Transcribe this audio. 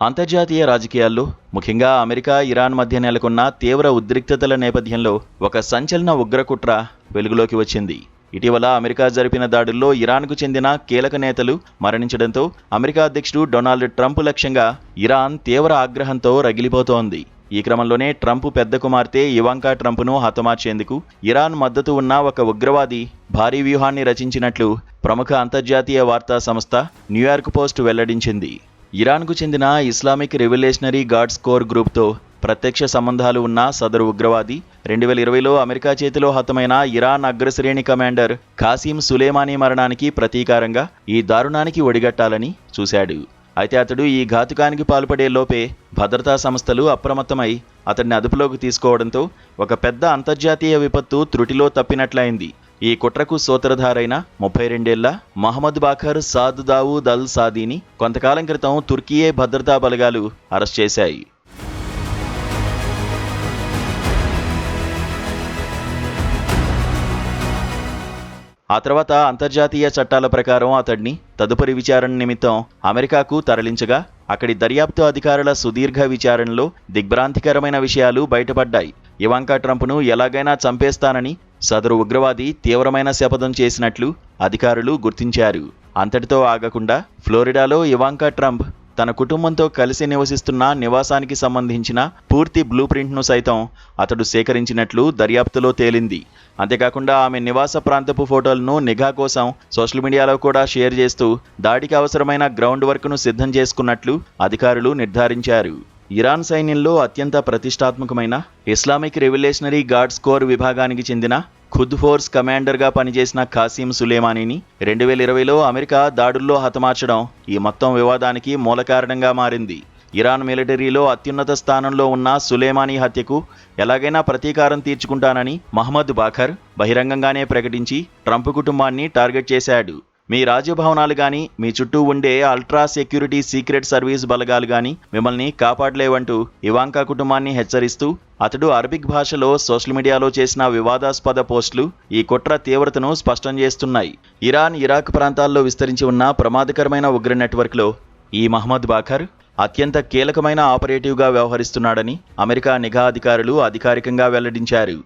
అంతర్జాతీయ రాజకీయాల్లో ముఖ్యంగా అమెరికా, ఇరాన్ మధ్య నెలకొన్న తీవ్ర ఉద్రిక్తతల నేపథ్యంలో ఒక సంచలన ఉగ్రకుట్ర వెలుగులోకి వచ్చింది. ఇటీవల అమెరికా జరిపిన దాడుల్లో ఇరాన్కు చెందిన కీలక నేతలు మరణించడంతో అమెరికా అధ్యక్షుడు డొనాల్డ్ ట్రంప్ లక్ష్యంగా ఇరాన్ తీవ్ర ఆగ్రహంతో రగిలిపోతోంది. ఈ క్రమంలోనే ట్రంప్ పెద్ద కుమార్తె ఇవాంకా ట్రంప్ను హతమార్చేందుకు ఇరాన్ మద్దతు ఉన్న ఒక ఉగ్రవాది భారీ వ్యూహాన్ని రచించినట్లు ప్రముఖ అంతర్జాతీయ వార్తా సంస్థ న్యూయార్క్ పోస్ట్ వెల్లడించింది. ఇరాన్కు చెందిన ఇస్లామిక్ రెవల్యూషనరీ గార్డ్స్ కోర్ గ్రూప్తో ప్రత్యక్ష సంబంధాలు ఉన్న సదరు ఉగ్రవాది 2020లో అమెరికా చేతిలో హతమైన ఇరాన్ అగ్రశ్రేణి కమాండర్ ఖాసీం సులేమానీ మరణానికి ప్రతీకారంగా ఈ దారుణానికి ఒడిగట్టాలని చూశాడు. అయితే అతడు ఈ ఘాతుకానికి పాల్పడే లోపే భద్రతా సంస్థలు అప్రమత్తమై అతడిని అదుపులోకి తీసుకోవడంతో ఒక పెద్ద అంతర్జాతీయ విపత్తు త్రుటిలో తప్పినట్లయింది. ఈ కుట్రకు సూత్రధారైన 32 ఏళ్ల మహమ్మద్ బాఖర్ సాద్ దావూద్ అల్ సాదీని కొంతకాలం క్రితం తుర్కియే భద్రతా బలగాలు అరెస్ట్ చేశాయి. ఆ తర్వాత అంతర్జాతీయ చట్టాల ప్రకారం అతడిని తదుపరి విచారణ నిమిత్తం అమెరికాకు తరలించగా అక్కడి దర్యాప్తు అధికారుల సుదీర్ఘ విచారణలో దిగ్భ్రాంతికరమైన విషయాలు బయటపడ్డాయి. ఇవాంకా ట్రంప్ను ఎలాగైనా చంపేస్తానని సదరు ఉగ్రవాది తీవ్రమైన శపథం చేసినట్లు అధికారులు గుర్తించారు. అంతటితో ఆగకుండా ఫ్లోరిడాలో ఇవాంకా ట్రంప్ తన కుటుంబంతో కలిసి నివసిస్తున్న నివాసానికి సంబంధించిన పూర్తి బ్లూ ప్రింట్ను సైతం అతడు సేకరించినట్లు దర్యాప్తులో తేలింది. అంతేకాకుండా ఆమె నివాస ప్రాంతపు ఫోటోలను నిఘా కోసం సోషల్ మీడియాలో కూడా షేర్ చేస్తూ దాడికి అవసరమైన గ్రౌండ్ వర్క్ను సిద్ధం చేసుకున్నట్లు అధికారులు నిర్ధారించారు. ఇరాన్ సైన్యంలో అత్యంత ప్రతిష్టాత్మకమైన ఇస్లామిక్ రెవల్యూషనరీ గార్డ్స్ కోర్ విభాగానికి చెందిన ఖుద్ ఫోర్స్ కమాండర్గా పనిచేసిన ఖాసీం సులేమానీని 2020లో అమెరికా దాడుల్లో హతమార్చడం ఈ మొత్తం వివాదానికి మూల కారణంగా మారింది. ఇరాన్ మిలిటరీలో అత్యున్నత స్థానంలో ఉన్న సులేమానీ హత్యకు ఎలాగైనా ప్రతీకారం తీర్చుకుంటానని మహమ్మద్ బాఖర్ బహిరంగంగానే ప్రకటించి ట్రంప్ కుటుంబాన్ని టార్గెట్ చేశాడు. మీ రాజభవనాలు కానీ మీ చుట్టూ ఉండే అల్ట్రా సెక్యూరిటీ సీక్రెట్ సర్వీస్ బలగాలు కానీ మిమ్మల్ని కాపాడలేవంటూ ఇవాంకా కుటుంబాన్ని హెచ్చరిస్తూ అతడు అరబిక్ భాషలో సోషల్ మీడియాలో చేసిన వివాదాస్పద పోస్టులు ఈ కుట్ర తీవ్రతను స్పష్టం చేస్తున్నాయి. ఇరాన్, ఇరాక్ ప్రాంతాల్లో విస్తరించి ఉన్న ప్రమాదకరమైన ఉగ్ర నెట్వర్క్లో ఈ మహమ్మద్ బాఖర్ అత్యంత కీలకమైన ఆపరేటివ్గా వ్యవహరిస్తున్నాడని అమెరికా నిఘా అధికారులు అధికారికంగా వెల్లడించారు.